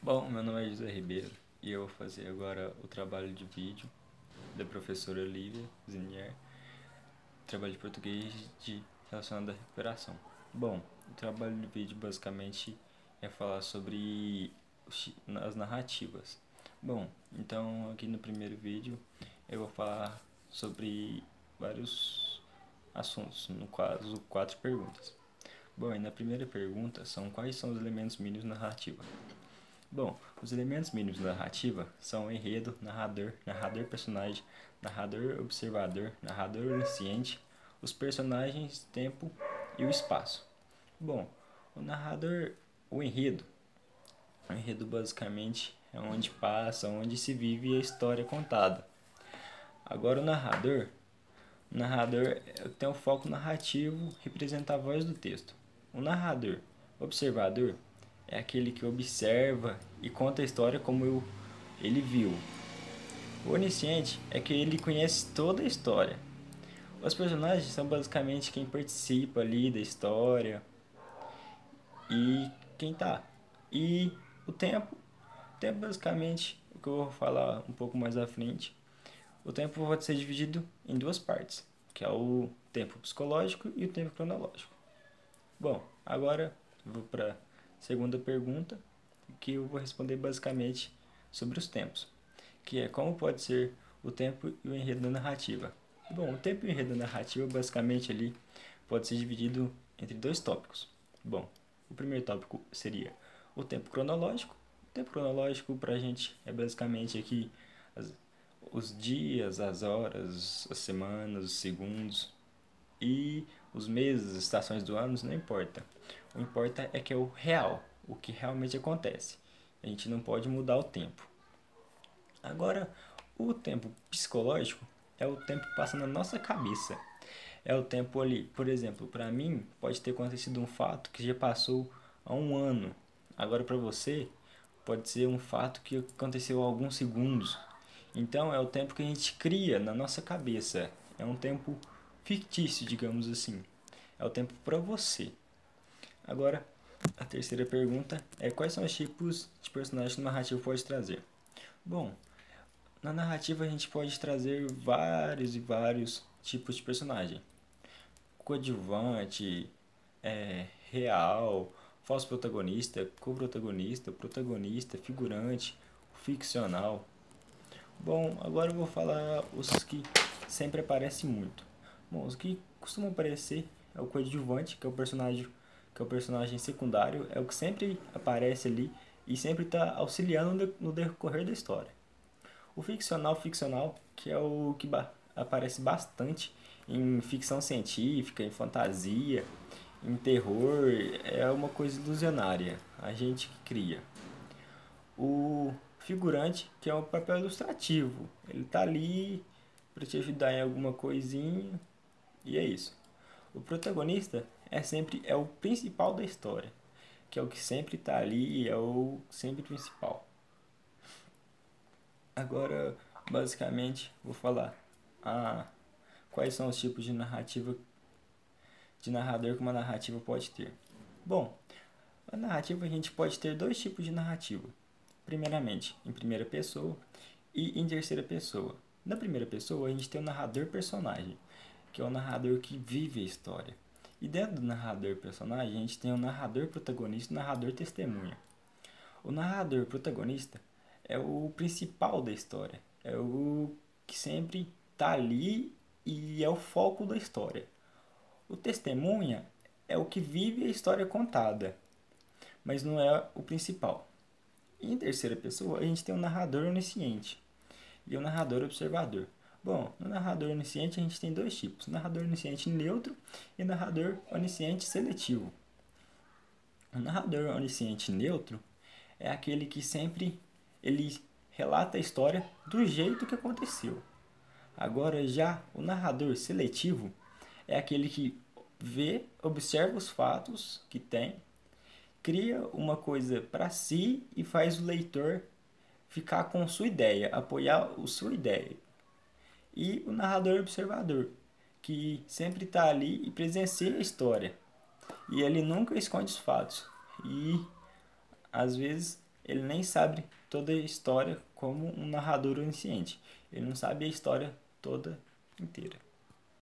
Bom, meu nome é José Ribeiro e eu vou fazer agora o trabalho de vídeo da professora Olivia Zinier, trabalho de português relacionado à recuperação. Bom, o trabalho de vídeo basicamente é falar sobre as narrativas. Bom, então aqui no primeiro vídeo eu vou falar sobre vários assuntos, no caso, 4 perguntas. Bom, e na primeira pergunta são quais são os elementos mínimos da narrativa? Bom, os elementos mínimos da narrativa são o enredo, narrador, narrador-personagem, narrador-observador, narrador-onisciente, os personagens, tempo e o espaço. Bom, o narrador, o enredo basicamente é onde passa, onde se vive a história contada. Agora o narrador tem um foco narrativo, representa a voz do texto. O narrador, observador, é aquele que observa e conta a história como ele viu. O onisciente é que ele conhece toda a história. Os personagens são basicamente quem participa ali da história e quem tá. E o tempo basicamente, o que eu vou falar um pouco mais à frente, o tempo pode ser dividido em 2 partes, que é o tempo psicológico e o tempo cronológico. Bom, agora vou para a segunda pergunta, que eu vou responder basicamente sobre os tempos, que é como pode ser o tempo e o enredo da narrativa. Bom, o tempo e o enredo da narrativa basicamente ali pode ser dividido entre 2 tópicos. Bom, o primeiro tópico seria o tempo cronológico. O tempo cronológico para a gente é basicamente aqui os dias, as horas, as semanas, os segundos e os meses, as estações do ano, não importa. O que importa é que é o real, o que realmente acontece. A gente não pode mudar o tempo. Agora, o tempo psicológico é o tempo que passa na nossa cabeça. É o tempo ali, por exemplo, para mim pode ter acontecido um fato que já passou há um ano. Agora para você pode ser um fato que aconteceu há alguns segundos. Então é o tempo que a gente cria na nossa cabeça. É um tempo fictício, digamos assim. É o tempo para você. Agora, a terceira pergunta é quais são os tipos de personagens que o narrativo pode trazer? Bom, na narrativa a gente pode trazer vários e vários tipos de personagem. Coadjuvante, real, falso protagonista, co-protagonista, protagonista, figurante, ficcional. Bom, agora eu vou falar os que sempre aparecem muito. Bom, os que costumam aparecer é o coadjuvante, que é o personagem secundário, é o que sempre aparece ali e sempre está auxiliando no decorrer da história. O ficcional, que é o que aparece bastante em ficção científica, em fantasia, em terror, é uma coisa ilusionária, a gente que cria. O figurante, que é um papel ilustrativo, ele tá ali para te ajudar em alguma coisinha e é isso. O protagonista é o principal da história, que é o que sempre tá ali, é o sempre principal. Agora, basicamente, vou falar quais são os tipos de narrador que uma narrativa pode ter. Bom, a narrativa a gente pode ter 2 tipos de narrativa. Primeiramente, em primeira pessoa e em terceira pessoa. Na primeira pessoa, a gente tem o narrador personagem, que é o narrador que vive a história. E dentro do narrador personagem, a gente tem o narrador protagonista e o narrador testemunha. O narrador protagonista é o principal da história, é o que sempre está ali e é o foco da história. O testemunha é o que vive a história contada, mas não é o principal. E em terceira pessoa, a gente tem o narrador onisciente e o narrador observador. Bom, no narrador onisciente a gente tem 2 tipos: narrador onisciente neutro e narrador onisciente seletivo. O narrador onisciente neutro é aquele que sempre ele relata a história do jeito que aconteceu. Agora já o narrador seletivo é aquele que vê, observa os fatos que tem, cria uma coisa para si e faz o leitor ficar com sua ideia, apoiar a sua ideia. E o narrador observador, que sempre está ali e presencia a história. E ele nunca esconde os fatos. E às vezes ele nem sabe toda a história como um narrador onisciente. Ele não sabe a história toda inteira.